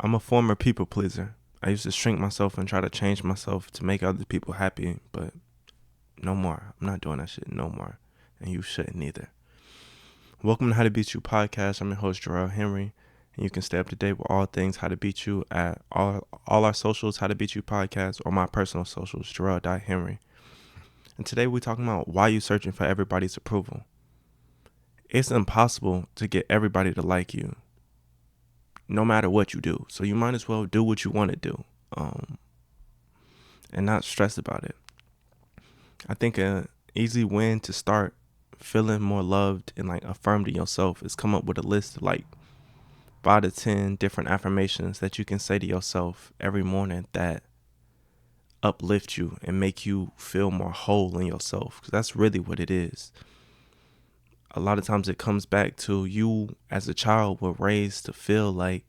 I'm a former people pleaser. I used to shrink myself and try to change myself to make other people happy, but no more. I'm not doing that shit no more. And you shouldn't either. Welcome to How to Beat You podcast. I'm your host, Jarrell Henry. And you can stay up to date with all things How to Beat You at all our socials, How to Beat You podcast, or my personal socials, Jarrell.Henry. And today we're talking about why you searching for everybody's approval. It's impossible to get everybody to like you, no matter what you do. So you might as well do what you want to do, and not stress about it. I think an easy win to start feeling more loved and affirmed in yourself is come up with a list of 5 to 10 different affirmations that you can say to yourself every morning that uplift you and make you feel more whole in yourself, because that's really what it is. A lot of times it comes back to you as a child were raised to feel like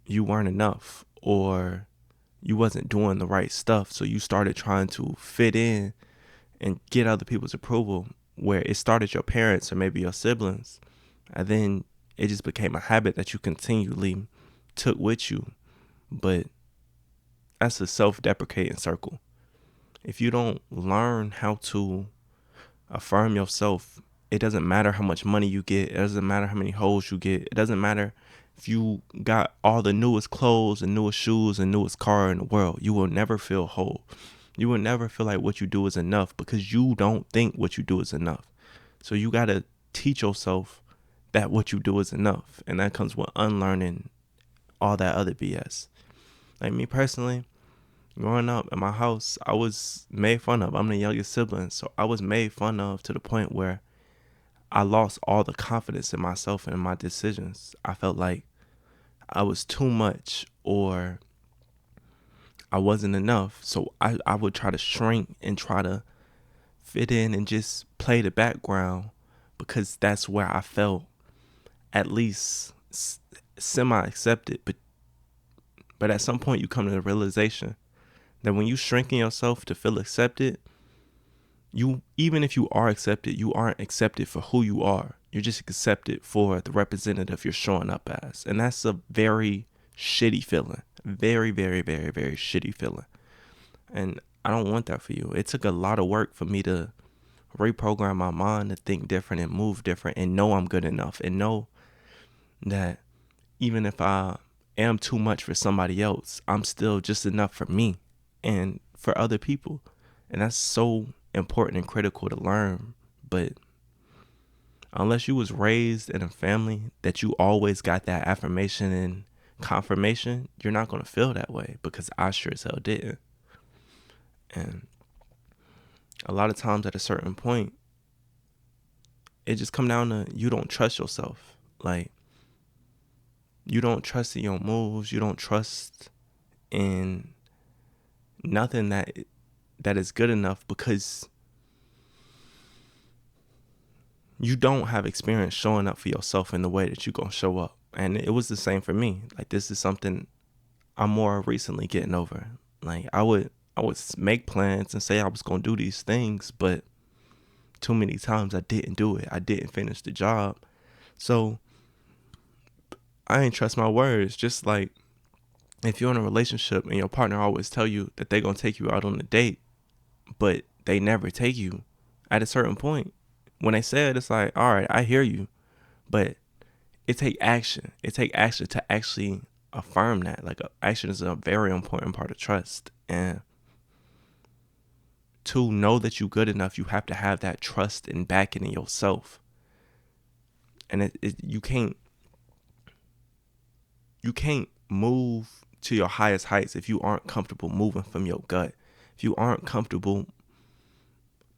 you weren't enough or you wasn't doing the right stuff, so you started trying to fit in and get other people's approval, where it started your parents or maybe your siblings, and then it just became a habit that you continually took with you. But that's a self-deprecating circle. If you don't learn how to affirm yourself, it doesn't matter how much money you get, it doesn't matter how many hoes you get, it doesn't matter if you got all the newest clothes and newest shoes and newest car in the world, you will never feel whole. You will never feel like what you do is enough because you don't think what you do is enough. So you got to teach yourself that what you do is enough. And that comes with unlearning all that other BS. Like me personally, growing up in my house, I was made fun of. I'm the youngest sibling. So I was made fun of to the point where I lost all the confidence in myself and in my decisions. I felt like I was too much or I wasn't enough. So I would try to shrink and try to fit in and just play the background because that's where I felt at least semi-accepted. But at some point you come to the realization that when you shrinking yourself to feel accepted, you, even if you are accepted, you aren't accepted for who you are. You're just accepted for the representative you're showing up as. And that's a very shitty feeling. Very, very, very, very shitty feeling. And I don't want that for you. It took a lot of work for me to reprogram my mind to think different and move different and know I'm good enough and know that even if I am too much for somebody else, I'm still just enough for me and for other people. And that's so important and critical to learn. But unless you was raised in a family that you always got that affirmation and confirmation, you're not going to feel that way, because I sure as hell didn't. And a lot of times at a certain point, it just come down to you don't trust yourself. Like, you don't trust in your moves. You don't trust in nothing that is good enough because you don't have experience showing up for yourself in the way that you're going to show up. And it was the same for me. Like, this is something I'm more recently getting over. Like, I would make plans and say I was going to do these things, but too many times I didn't do it. I didn't finish the job. So I ain't trust my words. Just like if you're in a relationship and your partner always tell you that they're going to take you out on a date, but they never take you, at a certain point, when they say it, it's like, all right, I hear you, but it take action. It take action to actually affirm that. Like, action is a very important part of trust. And to know that you're good enough, you have to have that trust and backing in yourself. And you can't move to your highest heights if you aren't comfortable moving from your gut. If you aren't comfortable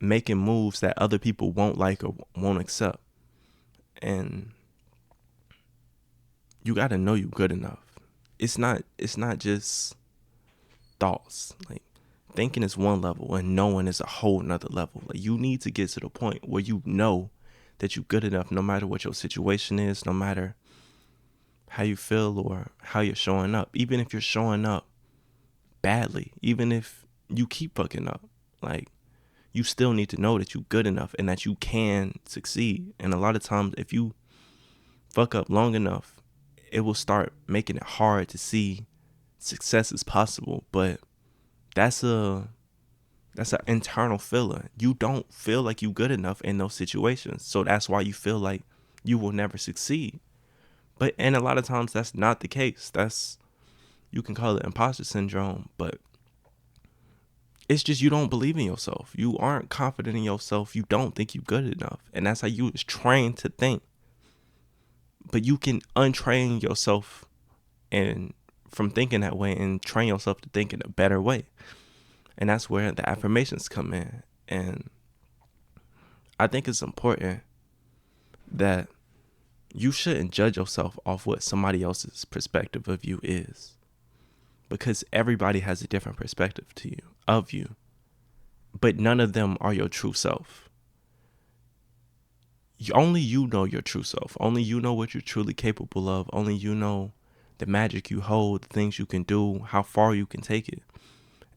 making moves that other people won't like or won't accept. And you got to know you're good enough. It's not just thoughts. Like, thinking is one level and knowing is a whole nother level. Like, you need to get to the point where you know that you're good enough no matter what your situation is, no matter how you feel or how you're showing up. Even if you're showing up badly, even if you keep fucking up, like, you still need to know that you're good enough and that you can succeed. And a lot of times, if you fuck up long enough, it will start making it hard to see success is possible. But that's an internal feeling. You don't feel like you good enough in those situations. So that's why you feel like you will never succeed. And a lot of times that's not the case. You can call it imposter syndrome, but it's just you don't believe in yourself. You aren't confident in yourself. You don't think you're good enough. And that's how you was trained to think. But you can untrain yourself and from thinking that way and train yourself to think in a better way. And that's where the affirmations come in. And I think it's important that you shouldn't judge yourself off what somebody else's perspective of you is. Because everybody has a different perspective of you. But none of them are your true self. Only you know your true self. Only you know what you're truly capable of. Only you know the magic you hold, the things you can do, how far you can take it.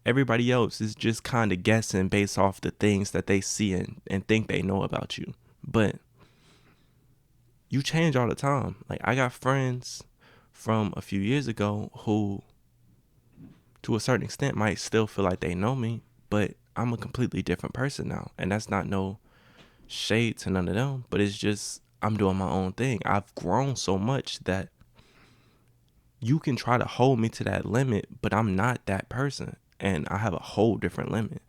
Everybody else is just kind of guessing based off the things that they see and think they know about you. But you change all the time. Like, I got friends from a few years ago who, to a certain extent, might still feel like they know me, but I'm a completely different person now. And that's not no shade to none of them, but it's just I'm doing my own thing. I've grown so much that you can try to hold me to that limit, but I'm not that person, and I have a whole different limit.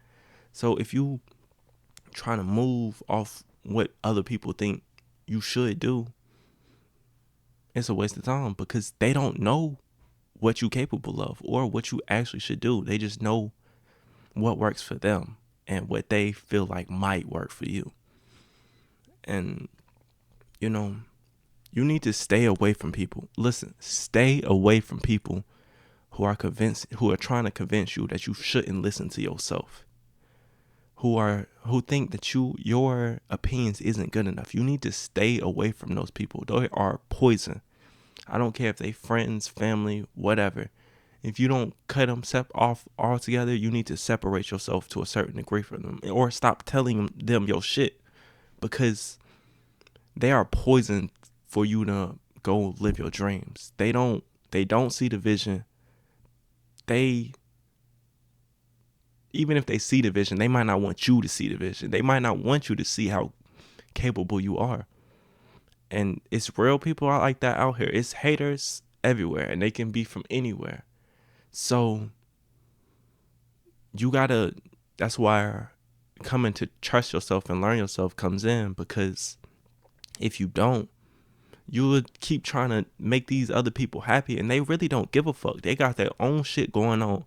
So if you trying to move off what other people think you should do, it's a waste of time, because they don't know what you're capable of or what you actually should do. They just know what works for them and what they feel like might work for you. And, you need to stay away from people. Listen, stay away from people who are trying to convince you that you shouldn't listen to yourself. Who think that your opinions isn't good enough. You need to stay away from those people. They are poison. I don't care if they friends, family, whatever. If you don't cut them off altogether, you need to separate yourself to a certain degree from them, or stop telling them your shit, because they are poison for you to go live your dreams. They don't see the vision. Even if they see the vision, they might not want you to see the vision. They might not want you to see how capable you are. And it's real people out like that out here. It's haters everywhere, and they can be from anywhere. So that's why coming to trust yourself and learn yourself comes in, because if you don't, you would keep trying to make these other people happy, and they really don't give a fuck. They got their own shit going on.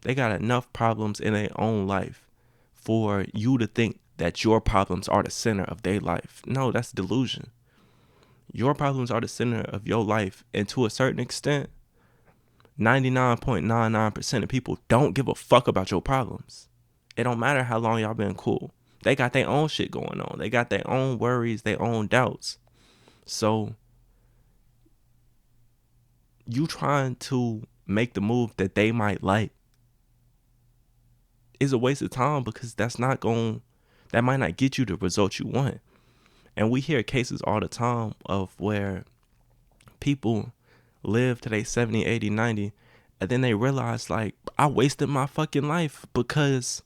They got enough problems in their own life for you to think that your problems are the center of their life. No, that's delusion. Your problems are the center of your life, and to a certain extent, 99.99% of people don't give a fuck about your problems. It don't matter how long y'all been cool. They got their own shit going on. They got their own worries, their own doubts. So you trying to make the move that they might like is a waste of time, because that might not get you the results you want. And we hear cases all the time of where people live to they 70, 80, 90, and then they realize, like, I wasted my fucking life because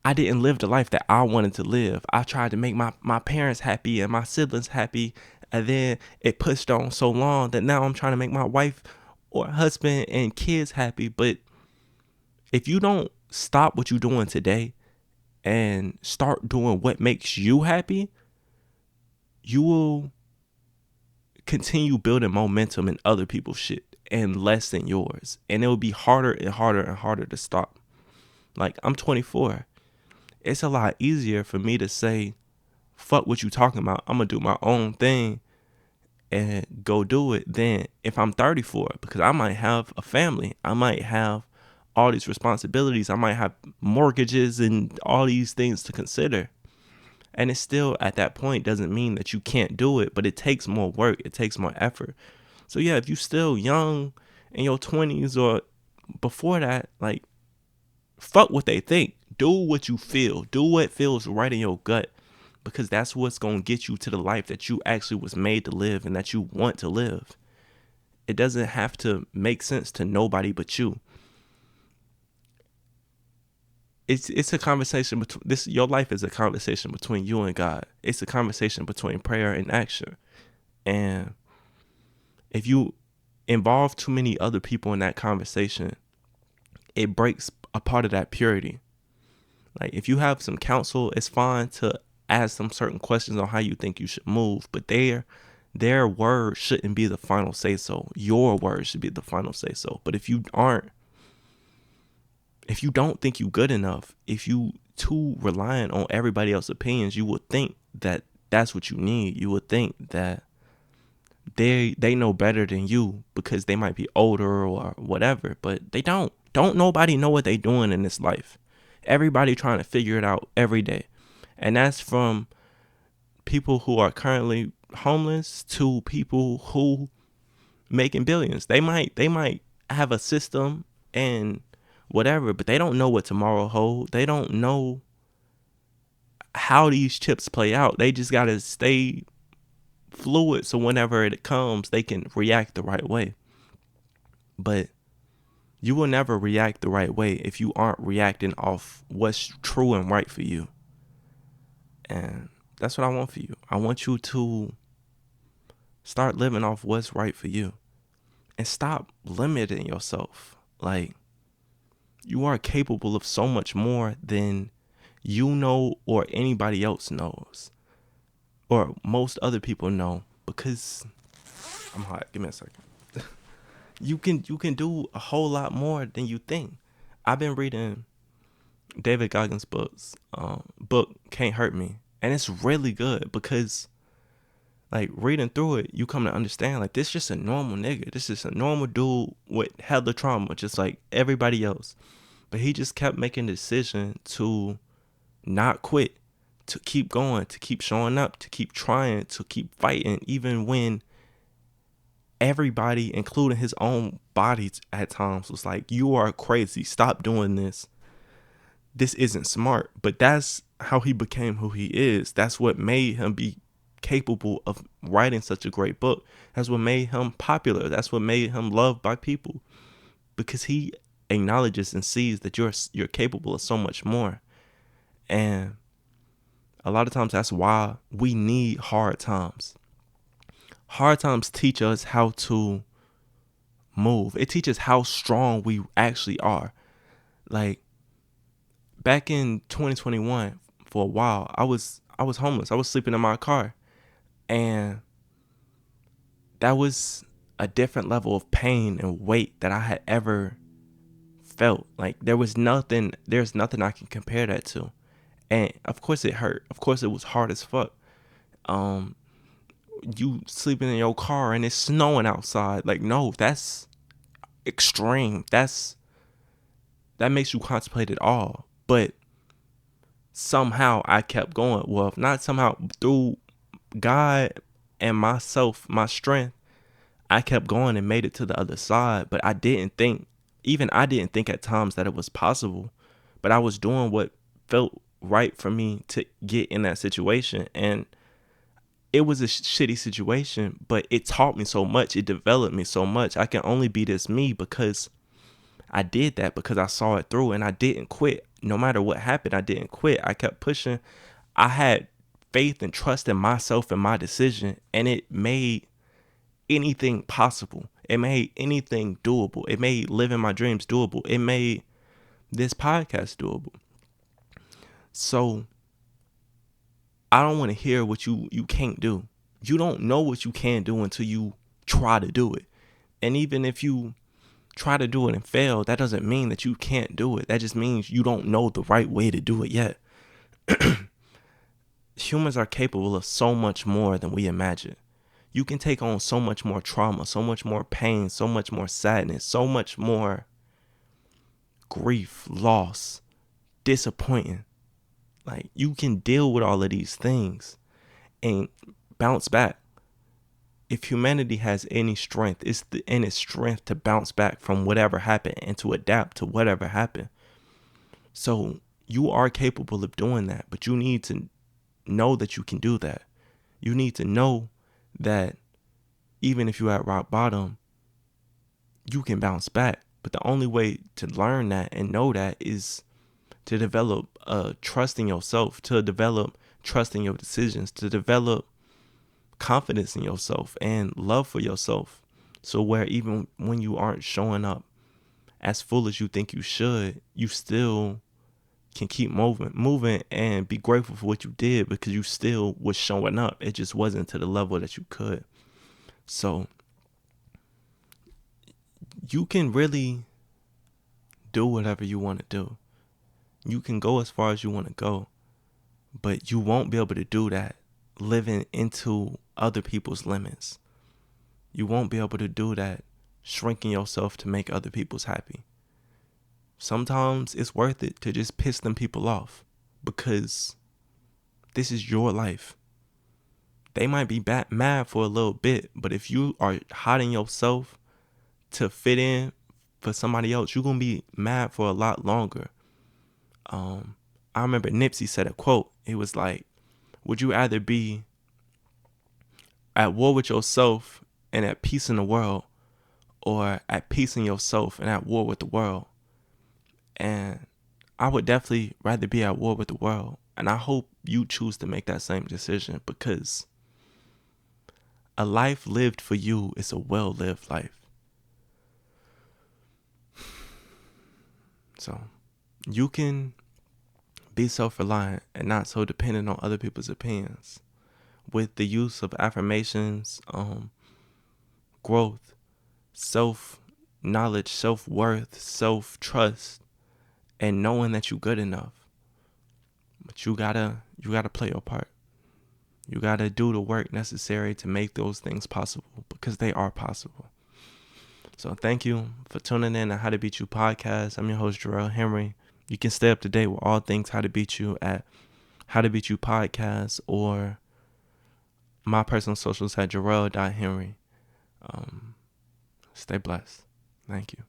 I didn't live the life that I wanted to live. I tried to make my parents happy and my siblings happy, and then it pushed on so long that now I'm trying to make my wife or husband and kids happy. But if you don't stop what you're doing today and start doing what makes you happy, you will continue building momentum in other people's shit and less than yours. And it will be harder and harder and harder to stop. Like, I'm 24. It's a lot easier for me to say, fuck what you talking about, I'm gonna do my own thing and go do it, than if I'm 34, because I might have a family. I might have all these responsibilities. I might have mortgages and all these things to consider. And it still, at that point, doesn't mean that you can't do it, but it takes more work. It takes more effort. So yeah, if you still young in your 20s or before that, like, fuck what they think. Do what you feel. Do what feels right in your gut. because that's what's going to get you to the life that you actually was made to live and that you want to live. It doesn't have to make sense to nobody but you. It's a conversation between this. Your life is a conversation between you and God. It's a conversation between prayer and action. And if you involve too many other people in that conversation, it breaks a part of that purity. Like, if you have some counsel, it's fine to ask them certain questions on how you think you should move, but their word shouldn't be the final say so. Your word should be the final say so. But if you don't think you good enough, if you too reliant on everybody else's opinions, you would think that that's what you need. You would think that they know better than you because they might be older or whatever, but they don't. Don't nobody know what they doing in this life. Everybody trying to figure it out every day. And that's from people who are currently homeless to people who making billions. They might have a system and whatever, but they don't know what tomorrow holds. They don't know how these chips play out. They just got to stay fluid so whenever it comes, they can react the right way. But you will never react the right way if you aren't reacting off what's true and right for you. And that's what I want for you. I want you to start living off what's right for you and stop limiting yourself. Like, you are capable of so much more than you know or anybody else knows or most other people know, because I'm hot. Give me a second. You can do a whole lot more than you think. I've been reading David Goggins' book Can't Hurt Me, and it's really good because, like, reading through it, you come to understand, like, this is just a normal nigga. This is a normal dude with hella trauma, just like everybody else. But he just kept making the decision to not quit, to keep going, to keep showing up, to keep trying, to keep fighting, even when everybody, including his own body at times, was like, you are crazy. Stop doing this. This isn't smart. But that's how he became who he is. That's what made him be capable of writing such a great book. That's what made him popular. That's what made him loved by people, because he acknowledges and sees that you're capable of so much more. And a lot of times that's why we need hard times. Hard times teach us how to move. It teaches how strong we actually are. Like, back in 2021, for a while, I was homeless. I was sleeping in my car. And that was a different level of pain and weight that I had ever felt. Like, there's nothing I can compare that to. And of course it hurt. Of course it was hard as fuck. You sleeping in your car and it's snowing outside. Like, no, that's extreme. That makes you contemplate it all. But somehow I kept going. Well, if not somehow, through God and myself, my strength, I kept going and made it to the other side. But I didn't think at times that it was possible. But I was doing what felt right for me to get in that situation. And it was a shitty situation, but it taught me so much. It developed me so much. I can only be this me because I did that, because I saw it through and I didn't quit. No matter what happened, I didn't quit. I kept pushing. I had faith and trust in myself and my decision, and it made anything possible. It made anything doable. It made living my dreams doable. It made this podcast doable. So I don't want to hear what you can't do. You don't know what you can do until you try to do it. And even if you try to do it and fail, that doesn't mean that you can't do it. That just means you don't know the right way to do it yet. Humans are capable of so much more than we imagine. You can take on so much more trauma, so much more pain, so much more sadness, so much more grief, loss, disappointing. Like, you can deal with all of these things and bounce back. If humanity has any strength, it's in its strength to bounce back from whatever happened and to adapt to whatever happened. So you are capable of doing that, but you need to know that you can do that. You need to know that even if you're at rock bottom, you can bounce back. But the only way to learn that and know that is to develop trust in yourself, to develop trust in your decisions, to develop confidence in yourself and love for yourself. So where even when you aren't showing up as full as you think you should, you still can keep moving and be grateful for what you did, because you still was showing up. It just wasn't to the level that you could. So you can really do whatever you want to do. You can go as far as you want to go, but you won't be able to do that living into other people's limits. You won't be able to do that shrinking yourself to make other people's happy. Sometimes it's worth it to just piss them people off, because this is your life. They might be mad for a little bit, but if you are hiding yourself to fit in for somebody else, you're going to be mad for a lot longer. I remember Nipsey said a quote. It was like, would you either be at war with yourself and at peace in the world, or at peace in yourself and at war with the world? And I would definitely rather be at war with the world. And I hope you choose to make that same decision, because a life lived for you is a well-lived life. So you can be self-reliant and not so dependent on other people's opinions with the use of affirmations, growth, self-knowledge, self-worth, self-trust, and knowing that you're good enough. But you gotta play your part. You gotta do the work necessary to make those things possible, because they are possible. So thank you for tuning in to How to Beat You podcast. I'm your host, Jarrell Henry. You can stay up to date with all things How to Beat You at How to Beat You podcast, or my personal socials at Jarrell.Henry. Stay blessed. Thank you.